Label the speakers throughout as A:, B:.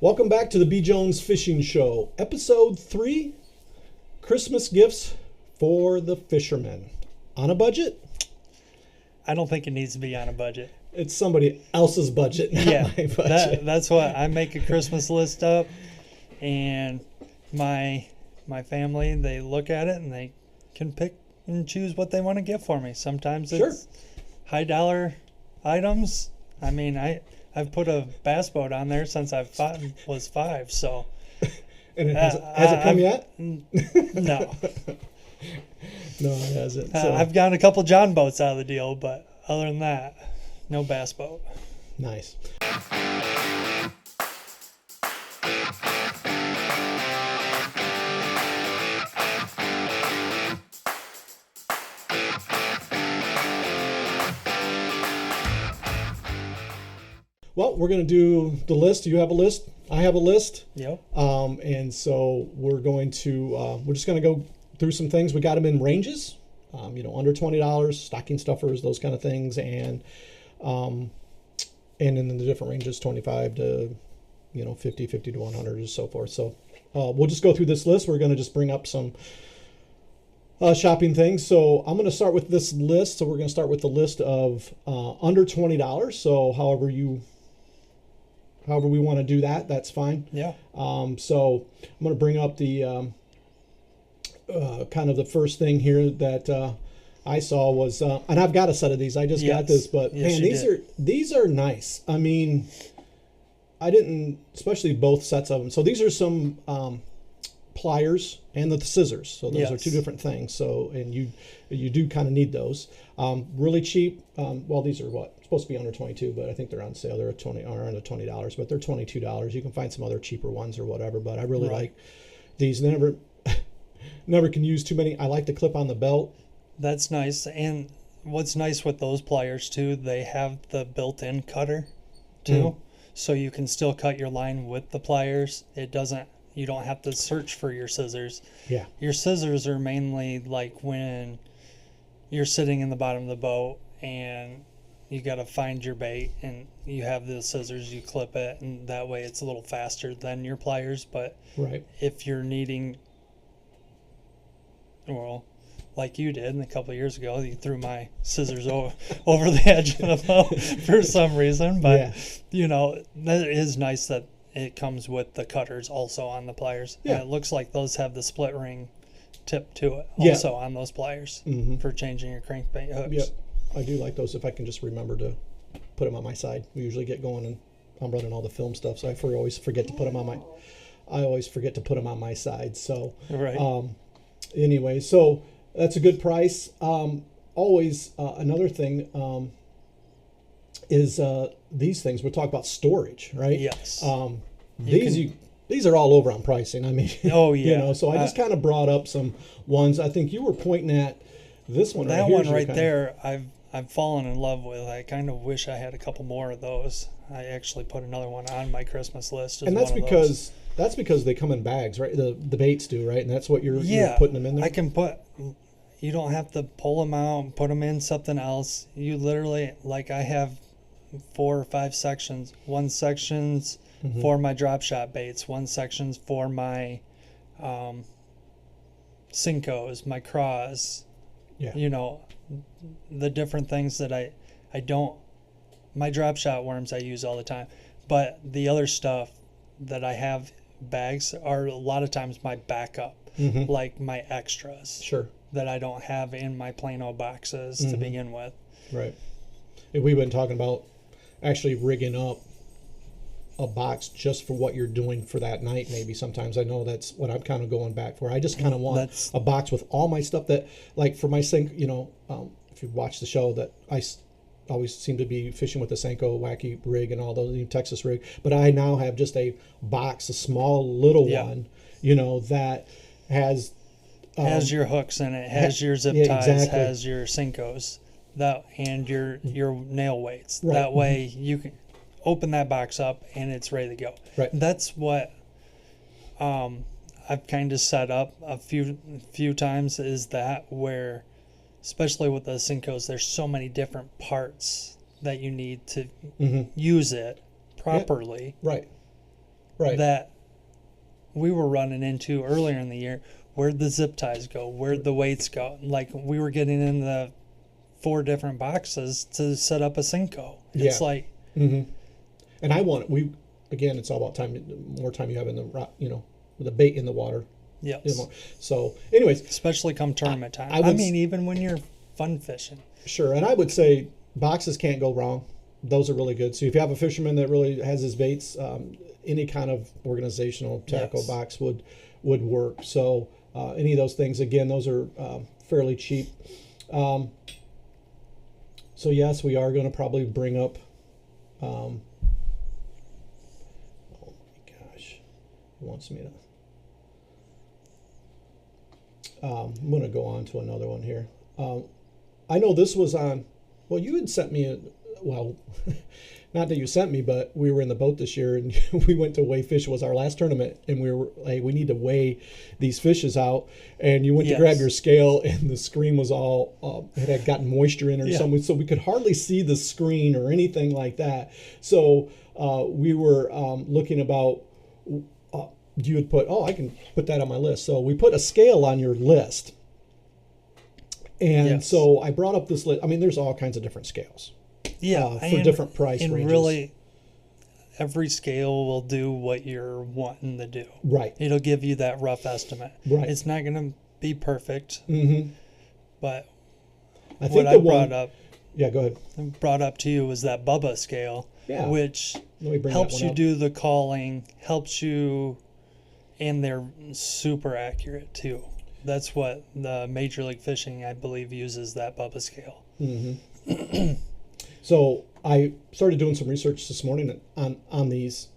A: Welcome back to the BJones Fishing Show, Episode 3, Christmas Gifts for the Fishermen. On a budget?
B: I don't think it needs to be on a budget.
A: It's somebody else's budget, not my budget.
B: That's what I make a Christmas list up, and my family, they look at it and they can pick and choose what they want to get for me. Sometimes it's high dollar items. I mean, I've put a bass boat on there since I was 5, so.
A: And has it come yet?
B: No.
A: No, it hasn't. So.
B: I've gotten a couple John boats out of the deal, but other than that, no bass boat.
A: Nice. Well, we're going to do the list. You have a list. I have a list.
B: Yep.
A: And so we're going to, we're just going to go through some things. We got them in ranges, under $20, stocking stuffers, those kind of things. And in the different ranges, 25 to, 50 to 100 and so forth. So we'll just go through this list. We're going to just bring up some shopping things. So I'm going to start with this list. So we're going to start with the list of under $20. So however we want to do that, that's fine.
B: Yeah.
A: So I'm going to bring up the kind of the first thing here that I saw was, and I've got a set of these. I just got this, but man, these are nice. I mean, I didn't, especially both sets of them. So these are some pliers and the scissors. So those are two different things. So, and you do kind of need those. Really cheap. Well, these are supposed to be under 22, but I think they're on sale. They're at under $20, but they're $22. You can find some other cheaper ones or whatever, but I really like these. They never can use too many. I like to clip on the belt. That's
B: nice. And what's nice with those pliers too, they have the built-in cutter too. So you can still cut your line with the pliers. You don't have to search for your scissors.
A: Yeah.
B: Your scissors are mainly like when you're sitting in the bottom of the boat and you got to find your bait and you have the scissors, you clip it, and that way it's a little faster than your pliers. But if you're needing, well, like you did a couple of years ago, you threw my scissors over the edge of the boat for some reason. But, that is nice that it comes with the cutters also on the pliers. Yeah. And it looks like those have the split ring tip to it also on those pliers for changing your crankbait hooks.
A: Yep. I do like those if I can just remember to put them on my side. We usually get going and I'm running all the film stuff, so I always forget to put them on my side. So anyway, so that's a good price. Always another thing is these things. We'll talk about storage, right?
B: Yes.
A: These are all over on pricing. I mean, so I just kind of brought up some ones. I think you were pointing at this one.
B: That one right there, I've fallen in love with. I kind of wish I had a couple more of those. I actually put another one on my Christmas list.
A: And that's because they come in bags, right? The baits do, right? And that's what you're putting them in there.
B: I can you don't have to pull them out and put them in something else. You literally, like I have 4 or 5 sections. One section's for my drop shot baits. One section's for my Cincos, my craws. Yeah. The different things that I don't, my drop shot worms I use all the time. But the other stuff that I have bags are a lot of times my backup, like my extras.
A: Sure.
B: That I don't have in my plain old boxes to begin with.
A: Right. And we've been talking about actually rigging up a box just for what you're doing for that night. Maybe sometimes I know that's what I'm kind of going back for. I just kind of want a box with all my stuff that, like for my sink, if you watch the show, that I always seem to be fishing with the Senko wacky rig and all those Texas rig. But I now have just a box, a small little one, that has
B: your hooks in it, has your zip ties, has your Cincos, and your nail weights. Right. That way you can open that box up and it's ready to go.
A: Right.
B: That's what I've kind of set up a few times, is that where, especially with the Cincos, there's so many different parts that you need to use it properly.
A: Yeah. Right.
B: that we were running into earlier in the year. Where'd the zip ties go? Where'd the weights go? Like, we were getting in the 4 different boxes to set up a Cinco. It's like,
A: and again, it's all about time. More time you have in the with the bait in the water.
B: Yes.
A: So, anyways,
B: especially come tournament time. I mean, even when you're fun fishing.
A: Sure, and I would say boxes can't go wrong. Those are really good. So if you have a fisherman that really has his baits, any kind of organizational tackle box would work. So any of those things, again, those are fairly cheap. So yes, we are going to probably bring up. Oh my gosh, it wants me to. I'm going to go on to another one here. I know this was on. Well, you had sent me not that you sent me, but we were in the boat this year and we went to weigh fish. It was our last tournament, and we were like, we need to weigh these fishes out. And you went to grab your scale, and the screen was all it had gotten moisture in or something, so we could hardly see the screen or anything like that. So we were looking about. You would put, I can put that on my list. So we put a scale on your list. And so I brought up this list. I mean, there's all kinds of different scales.
B: Yeah.
A: For different price ranges.
B: And really, every scale will do what you're wanting to do.
A: Right.
B: It'll give you that rough estimate.
A: Right.
B: It's not going to be perfect.
A: Mm-hmm.
B: But
A: I think
B: what I brought up.
A: Yeah, go ahead.
B: Brought up to you was that Bubba scale, which helps you do the calling, helps you, and they're super accurate too. That's what the Major League Fishing, I believe, uses, that Bubba scale.
A: Mm-hmm. So I started doing some research this morning on these,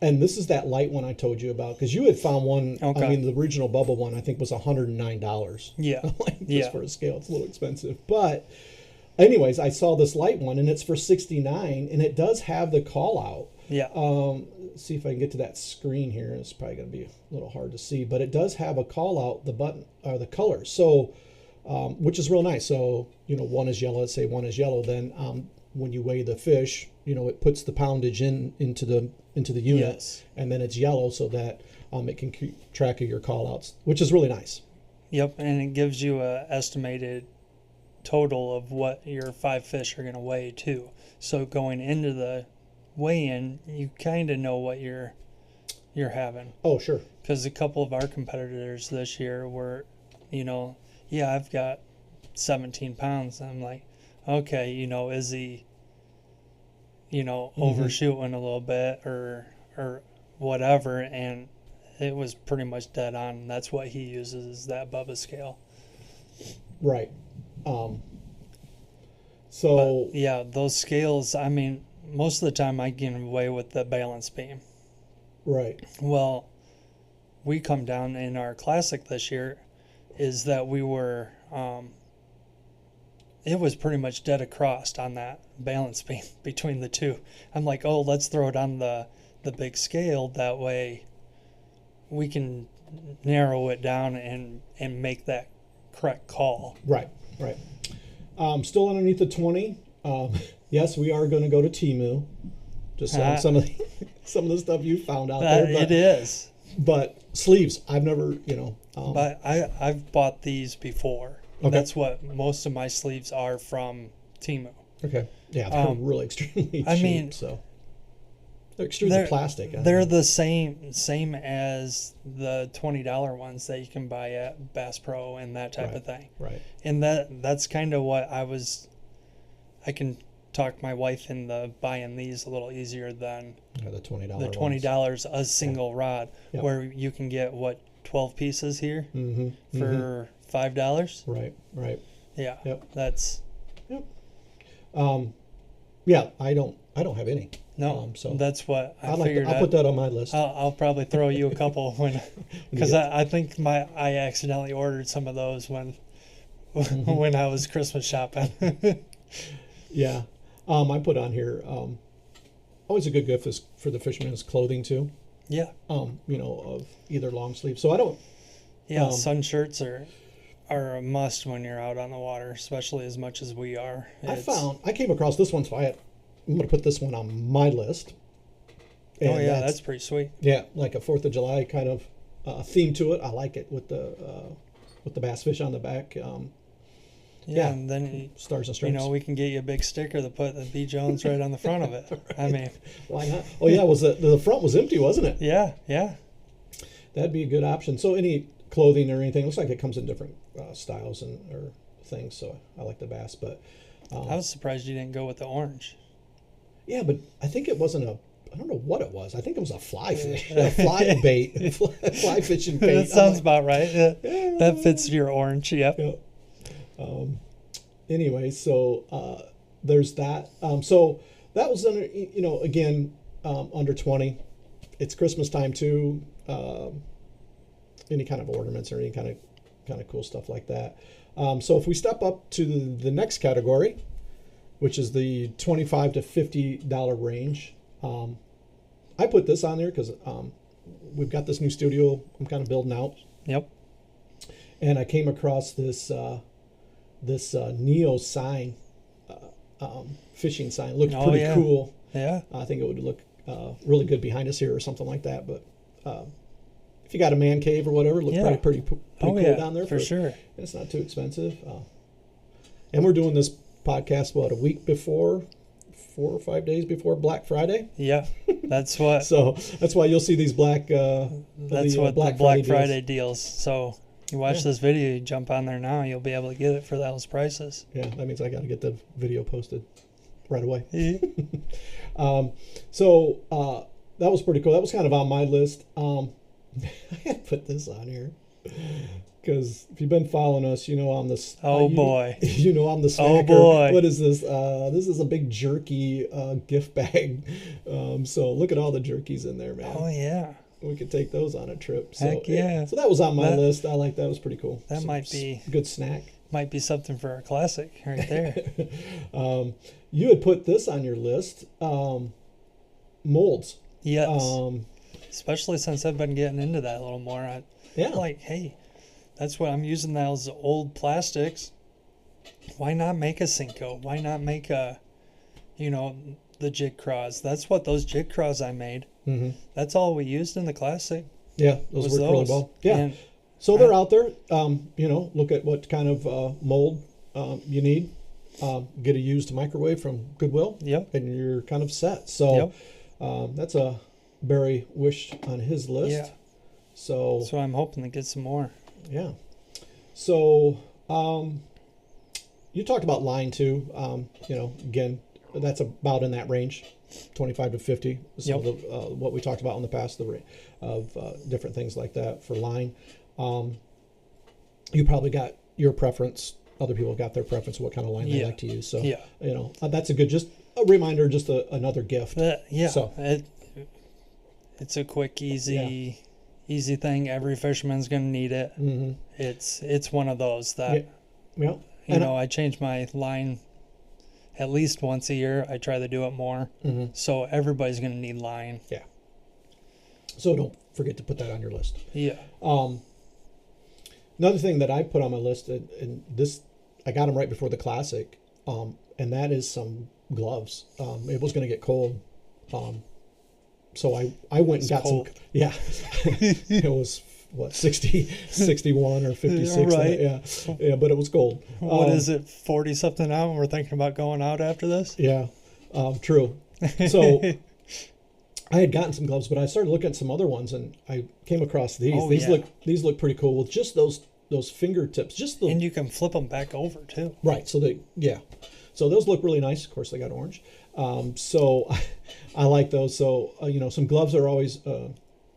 A: and this is that light one I told you about, because you had found one. Okay. I mean, the original Bubba one I think was $109.
B: Yeah,
A: just for a scale, it's a little expensive. But anyways, I saw this light one, and it's for $69, and it does have the call out.
B: Yeah.
A: Let's see if I can get to that screen here. It's probably going to be a little hard to see, but it does have a call out, the button or the colors. So, which is real nice. So, one is yellow. Let's say one is yellow. Then when you weigh the fish, it puts the poundage into the unit, and then it's yellow so that it can keep track of your call outs, which is really nice.
B: Yep, and it gives you a estimated total of what your 5 fish are going to weigh too. So going into the weigh-in, you kind of know what you're having.
A: Oh, sure.
B: Because a couple of our competitors this year were, I've got 17 pounds. I'm like, okay, is he, overshooting a little bit or whatever, and it was pretty much dead on. That's what he uses, is that Bubba scale.
A: Right. But,
B: those scales, I mean, most of the time I get away with the balance beam.
A: Right.
B: Well, we come down in our classic this year is that we were, it was pretty much dead across on that balance beam between the two. I'm like, let's throw it on the big scale. That way we can narrow it down and make that correct call.
A: Right. Still underneath the 20. Yes, we are going to go to Temu. Just on some of the stuff you found out there.
B: It is.
A: But sleeves, I've never,
B: but I've bought these before. Okay. That's what most of my sleeves are from Temu.
A: Okay. Yeah, they're really extremely cheap. So they're extremely plastic.
B: They're the same as the $20 ones that you can buy at Bass Pro and that type of thing.
A: Right.
B: And that's kind of what I can talk my wife into buying these a little easier than
A: the $20.
B: The $20 a single rod, where you can get 12 pieces here for $5.
A: Right.
B: Yeah.
A: Yep.
B: That's.
A: Yep. I don't have any.
B: No. So that's what I
A: figured. I'll put that on my list.
B: I'll probably throw you a couple because I think I accidentally ordered some of those when I was Christmas shopping.
A: Yeah. I put on here, always a good gift is for the fisherman is clothing too.
B: Yeah.
A: Of either long sleeve. So I don't.
B: Yeah, sun shirts are a must when you're out on the water, especially as much as we are.
A: I came across this one, so I'm going to put this one on my list. And
B: oh yeah, that's pretty sweet.
A: Yeah, like a 4th of July kind of theme to it. I like it with the bass fish on the back.
B: Yeah, and then
A: stars and stripes.
B: We can get you a big sticker to put the BJones right on the front of it. Right. I mean,
A: why not? Oh yeah, was the front was empty, wasn't it?
B: Yeah, yeah.
A: That'd be a good option. So any clothing or anything, looks like it comes in different styles or things. So I like the bass, but
B: I was surprised you didn't go with the orange.
A: Yeah, but I think it wasn't I don't know what it was. I think it was a fly fish, a fly bait, fly fishing bait.
B: That sounds about right. Yeah. That fits your orange. Yep.
A: Yeah. Anyway, so there's that. So that was under, again, under 20. It's Christmas time too. Any kind of ornaments or any kind of cool stuff like that. So if we step up to the next category, which is the $25 to $50 range, I put this on there because we've got this new studio I'm kind of building out.
B: Yep.
A: And I came across this Neo sign, fishing sign. Looked pretty cool.
B: Yeah.
A: I think it would look really good behind us here or something like that. But if you got a man cave or whatever, it looked pretty cool down there.
B: For sure.
A: It's not too expensive. And we're doing this podcast, a week before, 4 or 5 days before Black Friday.
B: Yeah, that's what.
A: So that's why you'll see these Black
B: Friday deals. So you watch this video, you jump on there now, you'll be able to get it for those prices.
A: Yeah, that means I got to get the video posted right away. So that was pretty cool. That was kind of on my list. I had to put this on here because if you've been following us, I'm the
B: I'm the
A: snacker.
B: Oh boy,
A: what is this? This is a big jerky gift bag. So look at all the jerkies in there, man.
B: Oh yeah.
A: We could take those on a trip. So,
B: heck yeah.
A: So that was on my list. I like that. It was pretty cool.
B: That might be
A: a good snack.
B: Might be something for our classic right there.
A: You had put this on your list. Molds.
B: Yes. Especially since I've been getting into that a little more. Like, hey, that's what I'm using, those old plastics. Why not make a Cinco? Why not make the jig craws? That's what those jig craws I made. Mm-hmm. That's all we used in the classic.
A: Yeah, those work really well. Yeah. And so they're out there. Look at what kind of mold you need. Get a used microwave from Goodwill.
B: Yep.
A: And you're kind of set. So that's a Barry wish on his list.
B: Yeah.
A: So
B: I'm hoping to get some more.
A: Yeah. So you talked about line too. Again, that's about in that range, 25 to 50. Some of the, what we talked about in the past, of different things like that for line. You probably got your preference. Other people got their preference of what kind of line they like to use. So that's just a reminder, just another gift.
B: So it's a quick, easy thing. Every fisherman's going to need it. Mm-hmm. It's one of those that I change my line at least once a year. I try to do it more. Mm-hmm. So everybody's going to need line.
A: Yeah. So don't forget to put that on your list.
B: Yeah.
A: Another thing that I put on my list, and this I got them right before the classic, and that is some gloves. It was going to get cold. So I went and got some. Yeah. It was 61 or 56.
B: Right.
A: Yeah, but it was cold.
B: What is it, 40 something out, and we're thinking about going out after this?
A: Yeah, true. So I had gotten some gloves, but I started looking at some other ones, and I came across these. These look pretty cool with just those fingertips.
B: And you can flip them back over too.
A: Right. So so those look really nice. Of course, they got orange. So I like those. So some gloves are always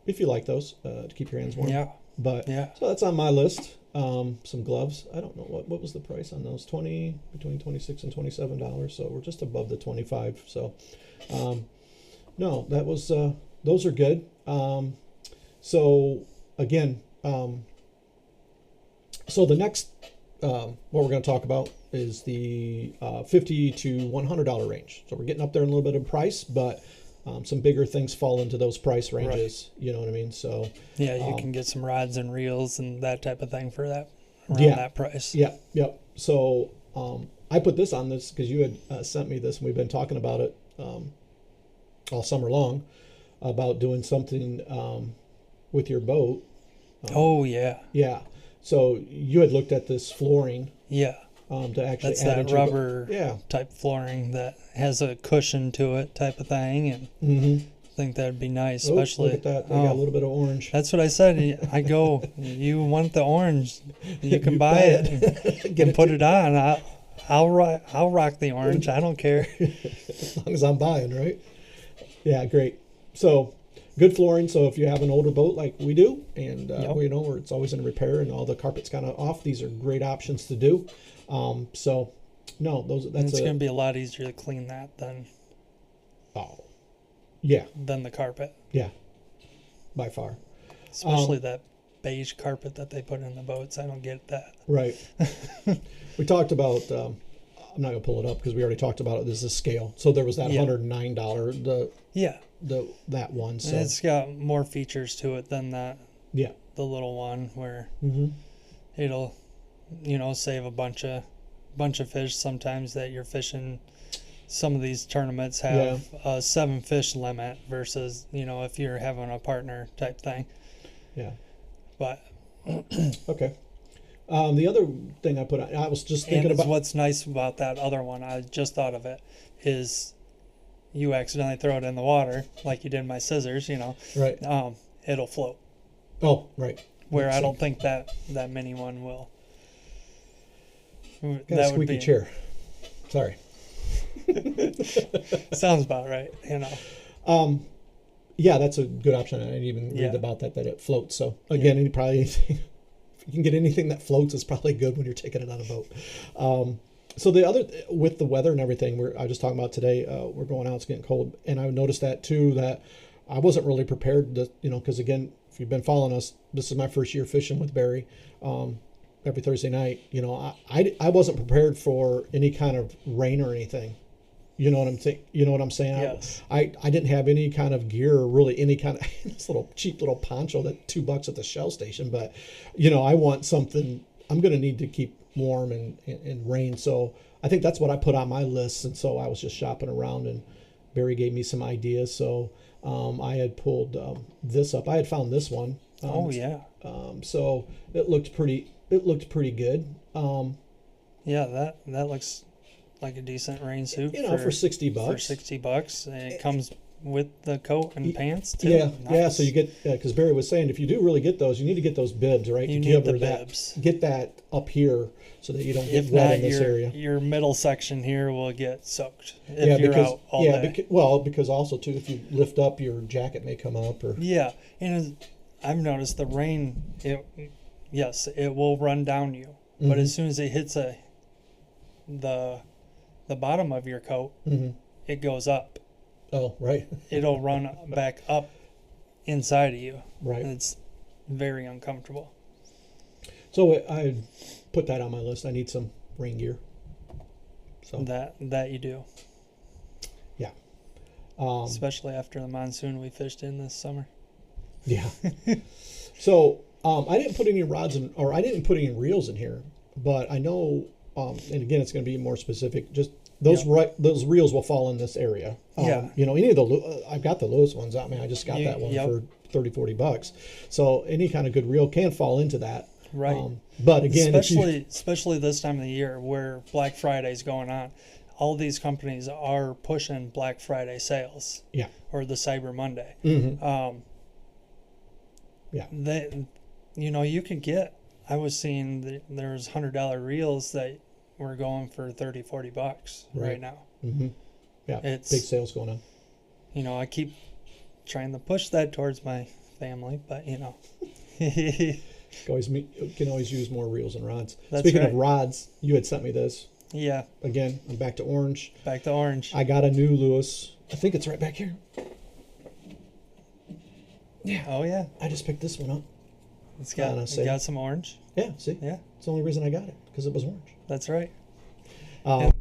A: if you like those to keep your hands warm.
B: Yeah.
A: But so that's on my list. Some gloves. I don't know what was the price on those. Between $26 and $27. So we're just above the 25. So no, that was those are good. So again, so the next what we're going to talk about is the $50 to $100 range. So we're getting up there in a little bit of price, but some bigger things fall into those price ranges. Right. You know what I mean? So
B: you can get some rods and reels and that type of thing for that around that price.
A: Yeah. Yep. So I put this on this because you had sent me this, and we've been talking about it all summer long. about doing something with your boat.
B: Oh yeah.
A: Yeah. So you had looked at this flooring.
B: Yeah.
A: To actually
B: that's
A: add
B: that
A: into
B: rubber
A: yeah.
B: type flooring that has a cushion to it type of thing, and I think that'd be nice, especially.
A: Look at that! They got a little bit of orange.
B: That's what I said. I go, you want the orange? You can buy it and put it on. I'll rock the orange. I don't care.
A: As long as I'm buying, right? Yeah, great. So good flooring. So if you have an older boat like we do, and where it's always in repair and all the carpet's kind of off, these are great options to do. So no, it's
B: going to be a lot easier to clean that than
A: than
B: the carpet.
A: Yeah, by far.
B: Especially that beige carpet that they put in the boats. I don't get that.
A: Right. We talked about. I'm not gonna pull it up because we already talked about it. There's a scale. So there was that $109. That one. So
B: and it's got more features to it than that.
A: Yeah.
B: The little one where it'll, save a bunch of fish. Sometimes that you're fishing. Some of these tournaments have a 7 fish limit versus if you're having a partner type thing.
A: Yeah.
B: But
A: okay. The other thing I was just thinking about.
B: What's nice about that other one, I just thought of it, is you accidentally throw it in the water like you did my scissors,
A: Right.
B: It'll float.
A: Oh, right.
B: Where I don't think that mini one will.
A: Got a squeaky chair. Sorry.
B: Sounds about right,
A: Yeah, that's a good option. I didn't even read about that it floats. So again, if you can get anything that floats, is probably good when you're taking it on a boat. So the other, with the weather and everything, I was just talking about today, we're going out, it's getting cold. And I noticed that too, that I wasn't really prepared to, because again, if you've been following us, this is my first year fishing with Barry, every Thursday night. I wasn't prepared for any kind of rain or anything. You know what I'm saying?
B: Yes.
A: I didn't have any kind of gear or really any kind of this little cheap little poncho that $2 at the Shell station. But, I want something. I'm going to need to keep warm and rain. So I think that's what I put on my list. And so I was just shopping around, and Barry gave me some ideas. So I had pulled this up. I had found this one. So it looked pretty good.
B: Yeah, that looks like a decent rain suit.
A: For $60.
B: For $60, and it comes with the coat and pants too.
A: Yeah, nice. Yeah. So you get, because Barry was saying, if you do really get those, you need to get those bibs, right?
B: You need the bibs.
A: Get that up here so that you don't get wet in this area.
B: Your middle section here will get soaked if you're out all day.
A: Because also too, if you lift up, your jacket may come up.
B: And I've noticed the rain. It will run down you, but as soon as it hits the bottom of your coat, it goes up.
A: Oh, right.
B: It'll run back up inside of you.
A: Right.
B: And it's very uncomfortable.
A: So I put that on my list. I need some rain gear. So
B: that you do.
A: Yeah.
B: Especially after the monsoon we fished in this summer.
A: Yeah. So I didn't put any I didn't put any reels in here, but I know, and again, it's going to be more specific. Just those reels will fall in this area. Any of the I've got the Lewis ones. I mean, I just got that one for $30-$40. So any kind of good reel can fall into that.
B: Right.
A: But again,
B: especially this time of the year where Black Friday's going on, all these companies are pushing Black Friday sales.
A: Yeah.
B: Or the Cyber Monday. You could get. I was seeing there's $100 reels that were going for $30-$40 right now.
A: Mm-hmm. Yeah, it's big sales going on.
B: I keep trying to push that towards my family, but
A: can always use more reels and rods.
B: That's
A: Speaking
B: right.
A: of rods, you had sent me this.
B: Yeah.
A: Again, I'm back to orange.
B: Back to orange.
A: I got a new Lewis. I think it's right back here. Yeah.
B: Oh yeah.
A: I just picked this one up.
B: It's got some orange.
A: Yeah. See.
B: Yeah.
A: It's the only reason I got it, because it was orange.
B: That's right. And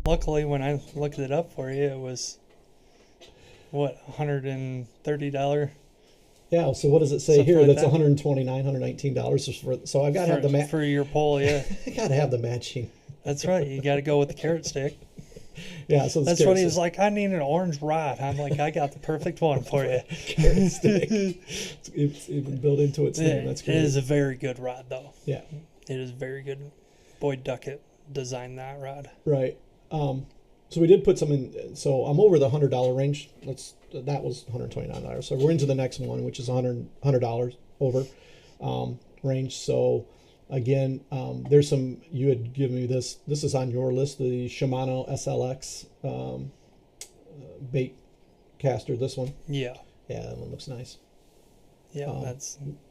B: luckily, when I looked it up for you, it was $130.
A: Yeah. So what does it say
B: Something
A: here?
B: like
A: That's $129, $119 so I got to have
B: for your pole. Yeah.
A: I got to have the matching.
B: That's right. You got to go with the carrot stick.
A: Yeah, so
B: that's what he was like. I need an orange rod. I'm like, I got the perfect one for you.
A: Carrot stick. It's even built into its name. That's great.
B: It is a very good rod, though.
A: Yeah,
B: it is very good. Boyd Duckett designed that rod.
A: Right. So we did put some in. So I'm over the $100 range. That was $129. So we're into the next one, which is $100 over range. So again, there's some. You had given me this. This is on your list. The Shimano SLX bait caster. This one.
B: Yeah.
A: Yeah, that one looks nice.
B: Yeah,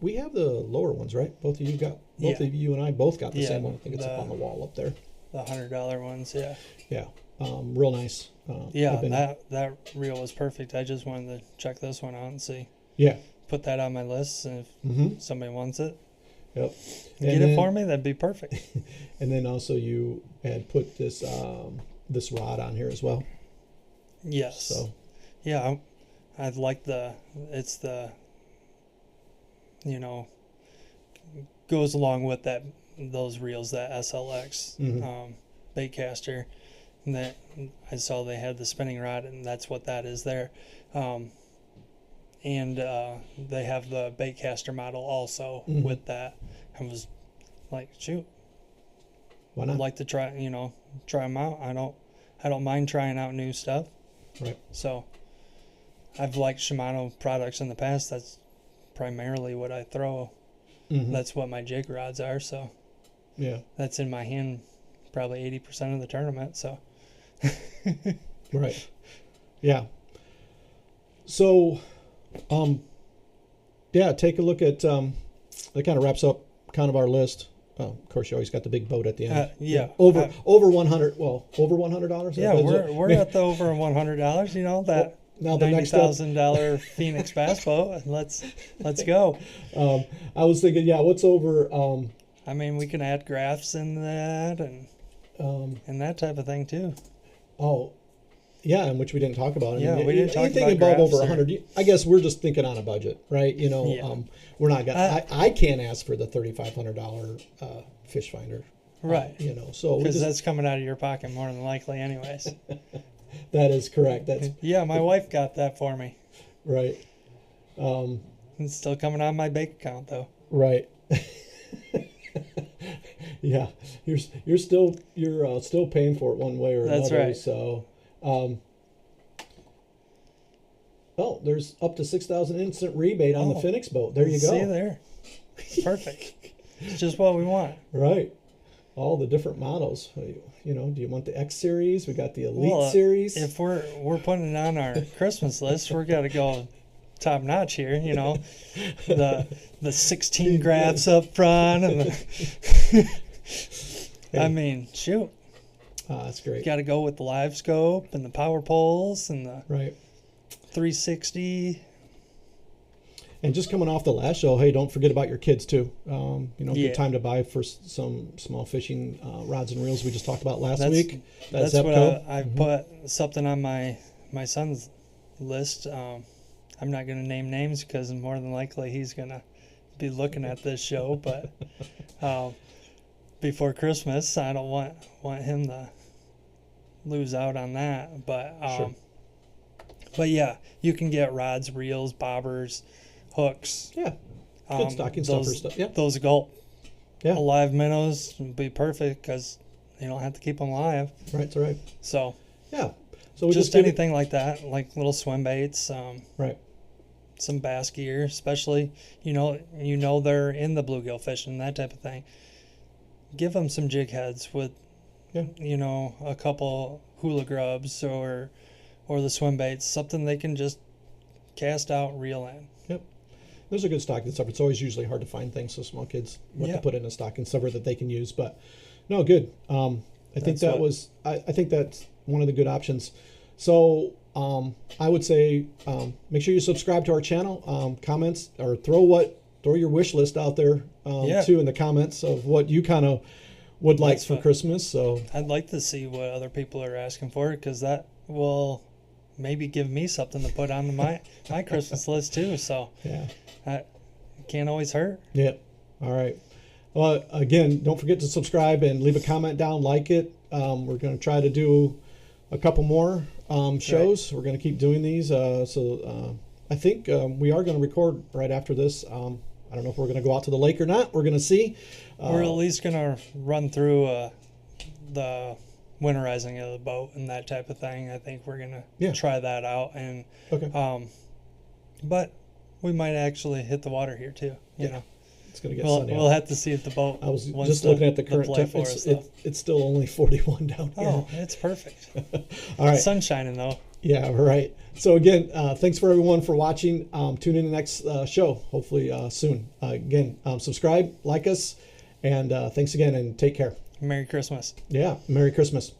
A: we have the lower ones, right? Both of you and I both got the same one. I think it's up on the wall up there.
B: The $100 ones, yeah.
A: Yeah, real nice.
B: That reel was perfect. I just wanted to check this one out and see.
A: Yeah.
B: Put that on my list, and if somebody wants it,
A: yep,
B: get it for me. That'd be perfect.
A: And then also you had put this this rod on here as well.
B: Yes. So. Yeah, I like it's the. Goes along with those reels, that SLX bait caster, and that I saw they had the spinning rod, and that's what that is there, and they have the bait caster model also with that. I was like, shoot,
A: why not?
B: I'd like to try them out. I don't mind trying out new stuff.
A: Right.
B: So I've liked Shimano products in the past. That's primarily what I throw. That's what my jig rods are, so
A: yeah,
B: that's in my hand probably 80% of the tournament. So
A: right, yeah. So take a look at that. Kind of wraps up kind of our list. Of course, you always got the big boat at the end. Over $100. Well, over $100.
B: Yeah, we're at the over $100. That. Now the $90,000 Phoenix bass boat. Let's go.
A: I was thinking, what's over?
B: I mean, we can add graphs in that and that type of thing too.
A: Oh, yeah, and which we didn't talk about.
B: We didn't talk about
A: anything above over 100. I guess we're just thinking on a budget, right? We're not gonna. I can't ask for the $3,500 fish finder,
B: right?
A: So
B: because that's coming out of your pocket more than likely, anyways.
A: That is correct.
B: My wife got that for me.
A: Right.
B: It's still coming on my bank account though.
A: Right. Yeah, you're still paying for it one way or another.
B: That's right.
A: So, there's up to 6,000 instant rebate on the Phoenix boat. There you go.
B: See there. Perfect. It's just what we want.
A: Right. All the different models. Do you want the X series? We got the Elite series.
B: If we're putting it on our Christmas list, we're got to go top notch here. The 16 graphs up front and I mean, shoot.
A: That's great.
B: Got to go with the live scope and the power poles and the 360.
A: And just coming off the last show, hey, don't forget about your kids too. Good time to buy for some small fishing rods and reels we just talked about last week.
B: That's what I put something on my son's list. I'm not going to name names because more than likely he's going to be looking at this show. But before Christmas, I don't want him to lose out on that. But
A: sure.
B: But yeah, you can get rods, reels, bobbers, hooks.
A: Yeah. Good stocking stuffer stuff. Yeah.
B: Those gulp alive minnows would be perfect because you don't have to keep them alive.
A: Right. That's right.
B: So
A: yeah. So
B: just anything like that, like little swim baits.
A: Right.
B: Some bass gear, especially they're in the bluegill fishing, that type of thing. Give them some jig heads with, a couple hula grubs or the swim baits, something they can just cast out, reel in.
A: Yep. Those are good stocking stuffer. It's always usually hard to find things so small kids want to put in a stocking stuffer that they can use. But no, good. I think that's one of the good options. So I would say make sure you subscribe to our channel. Comments or throw your wish list out there too in the comments of what you kind of would like for Christmas. So
B: I'd like to see what other people are asking for because that will maybe give me something to put on my Christmas list too. So it can't always hurt.
A: Yeah. All right. Well, again, don't forget to subscribe and leave a comment down, like it. We're going to try to do a couple more shows. We're going to keep doing these. So I think we are going to record right after this. I don't know if we're going to go out to the lake or not. We're going to see.
B: We're at least going to run through the winterizing of the boat and that type of thing. I think we're going to try that out. And but we might actually hit the water here too. You know.
A: It's going to get sunny.
B: We'll have to see if the boat.
A: I was just looking at the current temperature. It's still only 41 down here.
B: Oh, it's perfect.
A: All right.
B: Sun's shining though.
A: Yeah, right. So again, thanks for everyone for watching. Tune in the next show, hopefully soon. Again, subscribe, like us, and thanks again, and take care.
B: Merry Christmas.
A: Yeah, Merry Christmas.